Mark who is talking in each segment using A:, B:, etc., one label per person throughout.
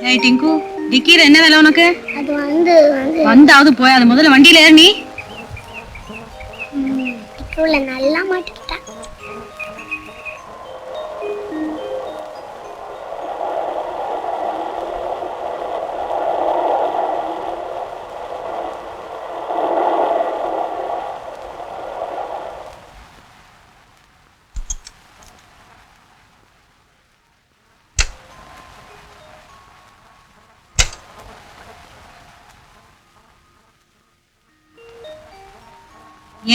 A: ஏய் டிங்கு, டிக்கில என்ன வேலை உனக்கு?
B: அது வந்து
A: வந்தாவது போய் அது முதல்ல வண்டியில ஏறு நீ.
B: டிக்குல நல்லா மாட்டிக்கிட்டா.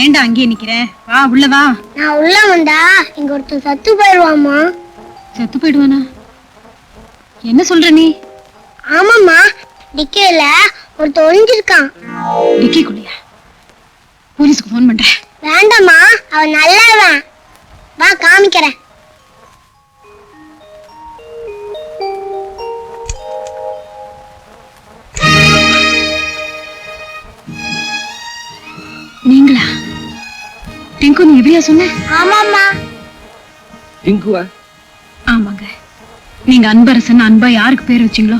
A: ஏண்டா அங்கேயே நிக்கிறேன்? வா உள்ள வா.
B: நான் உள்ள வந்தா இங்க ஒருத்தன் சத்து போயிடுவாமா.
A: செத்து போயிடுவானா? என்ன சொல்ற நீ?
B: ஆமாம்மா, டிக்கில ஒருத்தன் ஒளிஞ்சிருக்கான்.
A: டிக்கிக்குள்ளையா? போலீஸ்க்கு போன் பண்றேன்.
B: வேண்டாம்மா, அவன் நல்லவன். வா காமிக்கிறேன்.
A: நீங்களா? டிங்கு, நீ எப்படியா சொன்ன?
B: ஆமாம்மா.
C: டிங்குவா?
A: ஆமாங்க. நீங்க அன்பரசன் அன்பா யாருக்கு பேர் வச்சீங்களோ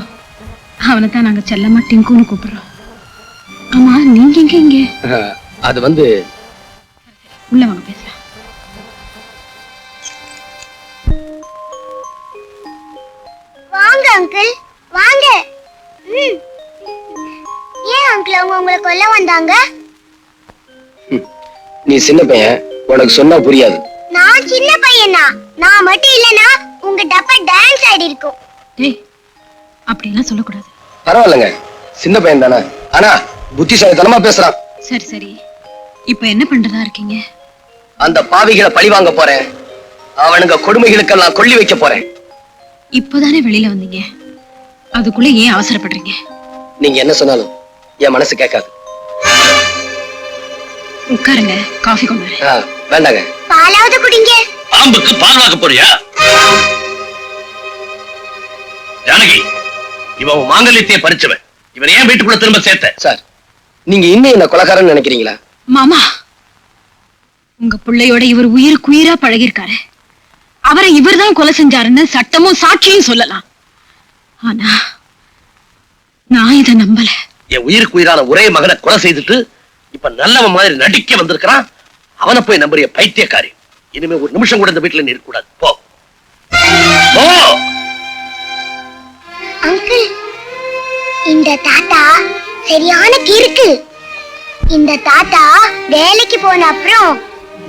A: அவனை தான் நாங்க செல்லமா டிங்குன்னு கூப்பிடுறோம். ஆமா, நீங்க எங்க இங்க?
C: அது வந்து
A: உள்ள வாங்க பேசலாம்.
B: வாங்க அங்கிள், வாங்க. ஏன் அங்கிள் அவங்க உங்களை கொல்ல வந்தாங்க?
C: நீ சின்ன பையன், உனக்கு சொன்னா புரியாது.
B: நான் சின்ன பையனா? நான் மட்டும் இல்லனா உங்க டப்பா டான்ஸ் ஆடி இருக்கும்.
A: டேய், அப்படி எல்லாம் சொல்லக்கூடாது.
C: பரவாயில்லைங்க, சின்ன பையன் தானே. ஆனா புத்திசாலித்தனமா பேசுறான்.
A: சரி சரி, இப்ப என்ன பண்றதா இருக்கீங்க?
C: அந்த பாவிகளை பழி வாங்க போறேன். அவனுங்க கொடுமைகளுக்கெல்லாம் கொல்லி வைக்க போறேன்.
A: இப்பதானே வெளியில வந்தீங்க, அதுக்குள்ள ஏன் அவசரப்படுறீங்க?
C: நீங்க என்ன சொன்னாலும் என் மனசு கேட்காது.
A: உட்காருங்க, காஃபி கொண்டு வரேன்.
C: வேண்டாங்க.
B: பாலாவது குடிங்க.
D: பாம்புக்கு பால் வாக்க போறியா? ஜானகி, இவன் மாங்கல்யத்தையே பறிச்சவன். இவன் ஏன் வீட்டுக்குள்ள திரும்ப சேர்த்த?
C: சார், நீங்க இன்னும் என்ன கொலைகாரன்னு நினைக்கிறீங்களா?
A: மாமா, உங்க பிள்ளையோட இவர் உயிருக்கு உயிரா பழகிருக்காரு. அவரை இவர் தான் கொலை செஞ்சாருன்னு சட்டமும் சாட்சியும் சொல்லலாம். ஆனா நான் இதை நம்பல.
D: என் உயிருக்கு உயிரான ஒரே மகனை கொலை செய்துட்டு இப்ப நல்லவன் மாதிரி நடிக்க வந்திருக்கிறான். அவனை போய் நம்புறிய பைத்தியக்காரி. இனிமே ஒரு நிமிஷம் கூட இந்த வீட்டுல நீ இருக்க கூடாது. போ போ.
B: அங்கிள், இந்த தாத்தா சரியான கிறுக்கு. இந்த தாத்தா வேலைக்கு போன அப்புறம்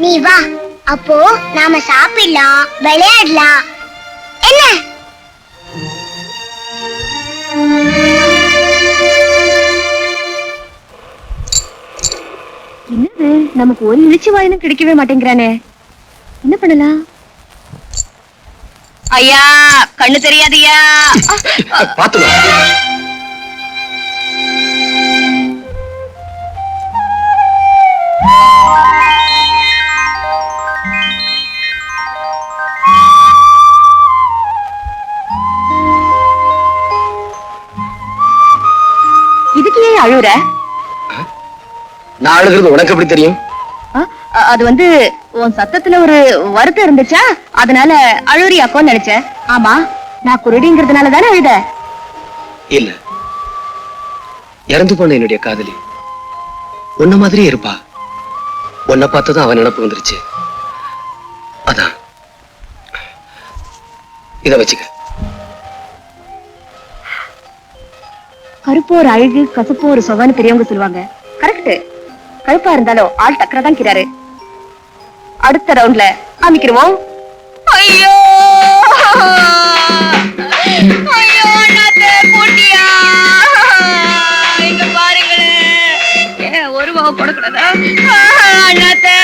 B: நீ வா, அப்போ நாம சாப்பிடலாம், விளையாடலாம். என்ன?
A: என்னது, நமக்கு ஒரு இழிச்சு வாயினும் கிடைக்கவே மாட்டேங்கிறானே. என்ன பண்ணலாம்? ஐயா, கண்ணு தெரியாதியா?
C: பாத்துமா.
A: இதுக்கு ஏன் அழுற?
C: நான் அழுகிறது உனக்கு எப்படி தெரியும்?
A: அது வந்து உன் சத்தத்துல ஒரு வருத்தம் இருந்துச்சா, அதனால அழுறியாக்கோன்னு நினைச்சேன். ஆமா, நான் குருடிங்கிறதுனால தானே அழுத?
C: இல்ல, இறந்து போன என்னுடைய காதலி உன்ன மாதிரியே இருப்பா. உன்னை பார்த்ததும் அவன் நினப்பு வந்துருச்சு. அதான். இத வச்சுக்க.
A: கருப்பு ஒரு அழகு, கசப்பு ஒரு சொவன்னு பெரியவங்க சொல்லுவாங்க. கரெக்ட். கருப்பா இருந்தாலும் ஆள் டக்கரா தான் இருக்கிறாரு. அடுத்த ரவுண்ட்ல அமைக்கிறோம். ஐயோ ஐயோ, அண்ணாத்தே போட்டியா? இங்க பாருங்களேன், ஒரு பாவ போடக்கூடாதா? அண்ணாத்தே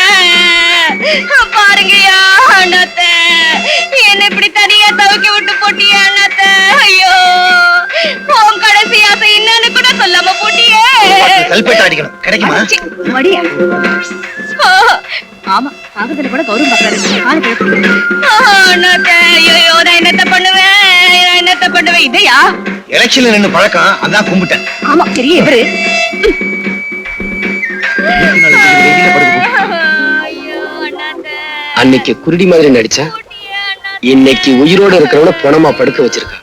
A: பாருங்கயா, அண்ணாத்தே என்ன இப்படி தனியா தவிக்க விட்டு போட்டியா? அண்ணாத்தே, ஐயோ, உன் கடைசி ஆசை என்னன்னு கூட சொல்லாம போட்டியே.
C: கல்பேட்டை அடிக்கணும், கிடைக்குமா?
A: மடியா? ஆமா, ஆகத்துல கூட கௌரவம் பாக்குறாரு. ஐயோ, நான் என்னத்த பண்ணுவேன்? இதையா
C: எலெக்ஷன்ல நின்னு பழக்கம், அதான் கும்பிட்டேன்.
A: ஆமா, பெரிய இவரு.
C: அன்னைக்கு குருடி மாதிரி நடிச்சா, இன்னைக்கு உயிரோட இருக்கிறவன பணமா படுக்க வச்சிருக்கா.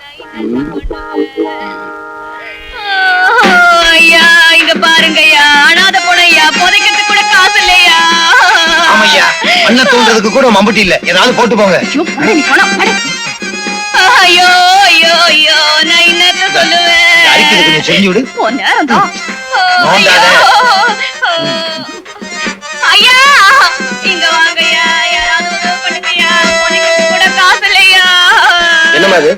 A: காசு இல்லையா?
E: ஆமையா, மண்ணை தூண்டுறதுக்கு கூட மம்பட்டி இல்ல. ஏதாவது போட்டு போங்க.
A: ஐயோ, போடா, நீ போடா, போடா. ஐயோ ஐயோ ஐயோ, நான் என்னத்த சொல்லுவேன்?
E: அரிக்கிறது கொஞ்சம் செஞ்சு விடு.
A: உன் நேரம்தான்.
E: நோண்டாத.
A: ஐயா, இங்க வாங்கய்யா, யாராவது உதவி பண்ணுங்கய்யா, உனக்கு கூட காசு இல்லையா?
C: என்னம்மா அது?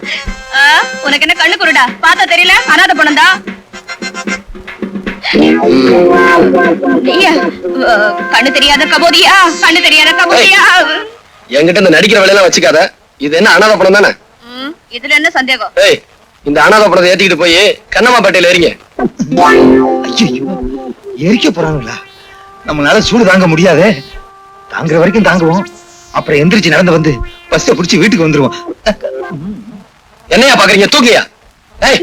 A: உனக்கு என்ன கண்ணு குருடா? பார்த்தா தெரியல, அனாதை பணம்தா. கண்ணு தெரியாத கபோதியா, கண்ணு தெரியாத கபோதியா.
C: என்கிட்ட இந்த நடிக்கிற வேலையெல்லாம் வச்சுக்காத. இது என்ன அனாதை படம் தானே?
A: இதுல என்ன சந்தேகம்?
C: ஏய், இந்த அனாதை படத்தை ஏத்திக்கிட்டு போய் கண்ணம்மாப்பேட்டையில ஏறிங்க.
E: ஐயோ, எரிக்க போறாங்களா? நம்மளால சூடு தாங்க முடியாதே. தாங்குற வரைக்கும் தாங்குவோம். அப்புறம் எந்திரிச்சு நடந்து வந்து பஸ்ஸை புடிச்சு வீட்டுக்கு வந்துருவோம்.
C: என்னையா பாக்குறீங்க? தூக்கியா? ஏய்,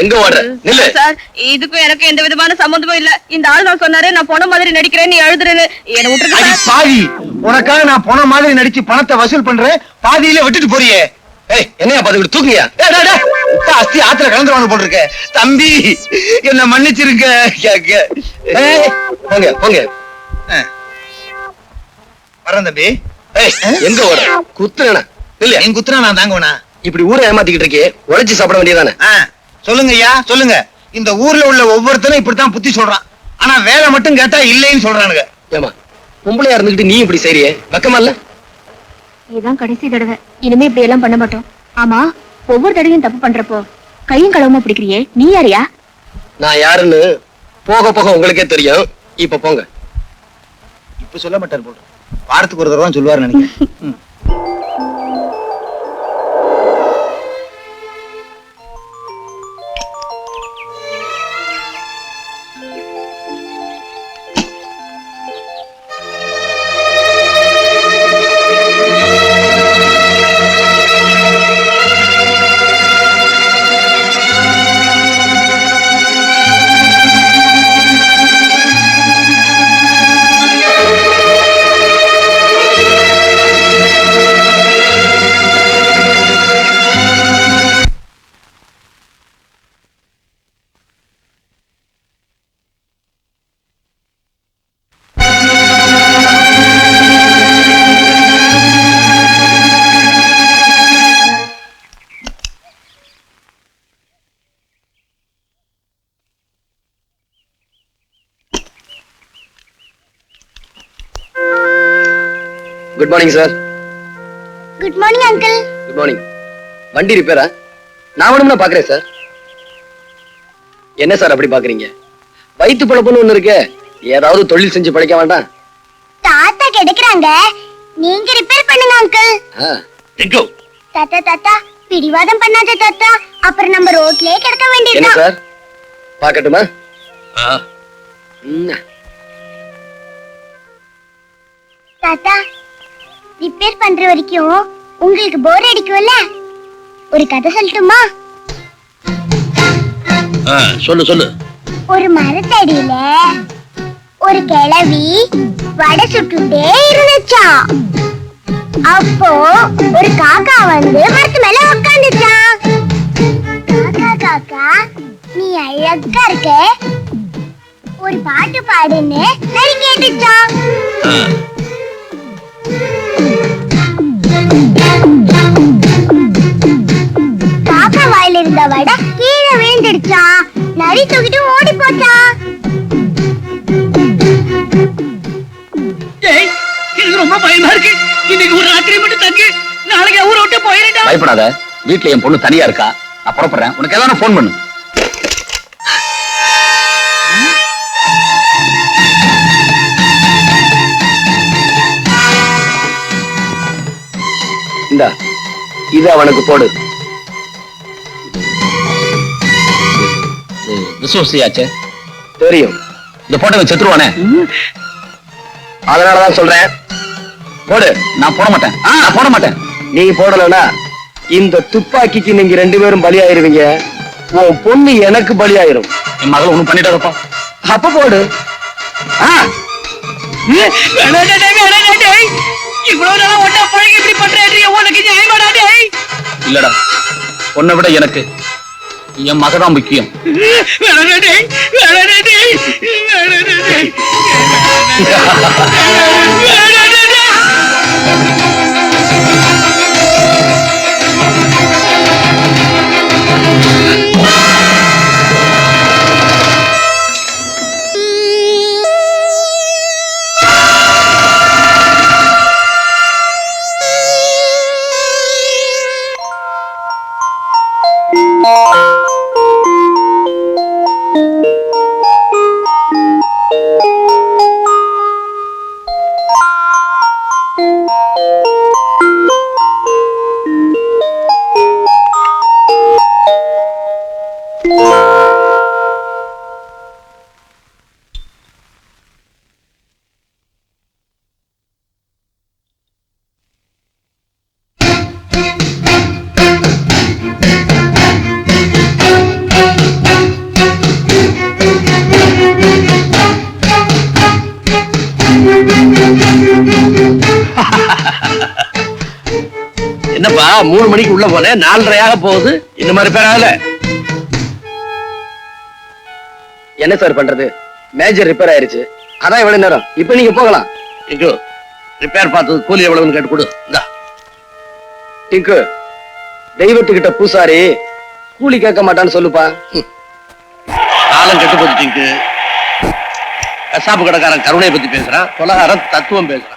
C: எங்க ஓடுற? நில்லு.
A: சார், இதுக்கும் எனக்கு எந்த விதமான சம்பந்தமும் இல்ல. இந்த ஆள் நான் சொன்னாரு, நான் போன மாதிரி நடிக்கிறேன், நீ எழுதுறேன்னு. என்ன விட்டுருக்க
E: அடி
A: சார்.
E: பாவி, உனக்காக நான் போன மாதிரி நடிச்சு பணத்தை வசூல் பண்றேன். பாதியில விட்டுட்டு போறியே.
C: ஏய், என்னையா பாத்துக்கிட்டு தூக்கியா?
E: அஸ்தி ஆத்துல கலந்துருவாங்க போல் இருக்க. தம்பி, என்ன மன்னிச்சிருக்க.
C: ஏய், போங்க போங்க.
E: வரேன் தம்பி.
C: ஏய், எங்க ஓடுற? குத்துறேனா? இல்ல,
E: என் குத்துனா நான் தாங்குவேனா?
C: இப்படி ஊரை ஏமாத்திக்கிட்டு இருக்கே, உழைச்சு சாப்பிட வேண்டியதானே?
E: சொல்லுங்க ஐயா, சொல்லுங்க. இந்த ஊர்ல உள்ள ஒவ்வொருத்தரும் இப்படித்தான் புத்தி சொல்றான். ஆனா வேலை மட்டும் கேட்டா இல்லைன்னு சொல்றானுங்க.
C: ஏமா, பொம்பளையா இருந்துகிட்டு நீ இப்படி செய்றியே, வெக்கமா இல்ல?
B: இதுதான் கடைசி தடவை. இனிமே இப்படி எல்லாம் பண்ண மாட்டோம். ஆமா, ஒவ்வொரு தடவையும் தப்பு பண்றப்போ கையும் களவுமா பிடிக்கிறியே, நீ யாரியா?
C: நான் யாருன்னு போக போக உங்களுக்கே தெரியும். இப்ப போங்க.
E: இப்ப சொல்ல மாட்டார் போல. வாரத்துக்கு ஒரு தடவை தான் சொல்லுவாரு நினைக்கிறேன்.
C: Good morning sir.
B: Good morning uncle.
C: Good morning. வண்டி ரிப்பேரா? நான் வேணும்னா பாக்குறேன் சார். என்ன சார் அப்படி பாக்குறீங்க? வயிற்று பழப்புன்னு ஒண்ணு இருக்கு. ஏதாவது தொழில் செஞ்சு பழைக்க வேண்டாம்?
B: தாத்தா கிடைக்கிறாங்க, நீங்க ரிப்பேர் பண்ணுங்க அங்கிள். தாத்தா தாத்தா, பிடிவாதம் பண்ணாத தாத்தா, அப்புறம் நம்ம ரோட்லயே கிடக்க
C: என்ன
B: வேண்டியதுதான்.
C: சார், பாக்கட்டுமா?
B: தாத்தா, ரிப்பேர் பண்ற வரைக்கும் உங்களுக்கு போர் அடிக்கும்ல? ஒரு கதை சொல்லட்டுமா?
D: சொல்லு சொல்லு.
B: ஒரு மரத்தடியில ஒரு கிழவி வடை சுட்டுட்டே இருந்துச்சாம். அப்போ ஒரு காக்கா வந்து மரத்து மேல உட்காந்துச்சான். காக்கா காக்கா, நீ அழகா இருக்க, ஒரு பாட்டு பாடுன்னு நரி கேட்டுச்சான். காக்கா வாயில இருந்த வடை கீழே விழுந்துடுச்சான். நரி தூக்கிட்டு ஓடி போச்சான்.
A: எனக்கு ரொம்ப பயமா இருக்கு. இன்னைக்கு ஒரு ராத்திரி மட்டும் தங்கி நாளைக்கு ஊரை விட்டு போயிடா.
C: பயப்படாத, வீட்டுல என் பொண்ணு தனியா இருக்கா. நான் புறப்படுறேன். உனக்கு ஏதாவது போன் பண்ணு. இந்தா, இது அவனுக்கு போடு.
D: விசுவசியாச்சே
C: தெரியும்.
D: இந்த போட்டோ செத்துருவானே.
C: அதனாலதான் சொல்றேன், போடு.
D: நான் போட மாட்டேன். நான் போட மாட்டேன்.
C: நீ போடலனா இந்த துப்பாக்கிக்கு நீங்க ரெண்டு பேரும் பலியாயிருவீங்க. உன் பொண்ணு எனக்கு பலியாயிரும்.
D: என் மகள் ஒண்ணும் பண்ணிட்டாதப்பா.
C: அப்ப போடு.
A: இவ்வளவு நாளா ஒன்னா பழகி இப்படி பண்றேன், உனக்கு நியாயமாடா?
D: இல்லடா, உன்னை விட எனக்கு
F: என் மகதான் முக்கியம்.
D: என்னப்பா 3 மணிக்கு உள்ள போனேன், 4:30 போகுது. இந்த மாதிரி பேர் ஆகல.
C: என்ன சார் பண்றது, மேஜர் ரிப்பேர் ஆயிருச்சு, அதான் இவ்வளவு நேரம். இப்ப நீங்க போகலாம்.
D: டிங்கு, ரிப்பேர் பார்த்தது கூலி எவ்வளவுன்னு கேட்டு கொடு. இந்தா.
C: டிங்கு, தெய்வத்துக்கிட்ட பூசாரி கூலி கேட்க மாட்டான்னு சொல்லுப்பா.
D: காலம் கெட்டு போச்சு டிங்கு. கசாப்பு கடைக்காரன் கருணையை பத்தி பேசுறான், கொலகாரன் தத்துவம் பேசுறான்.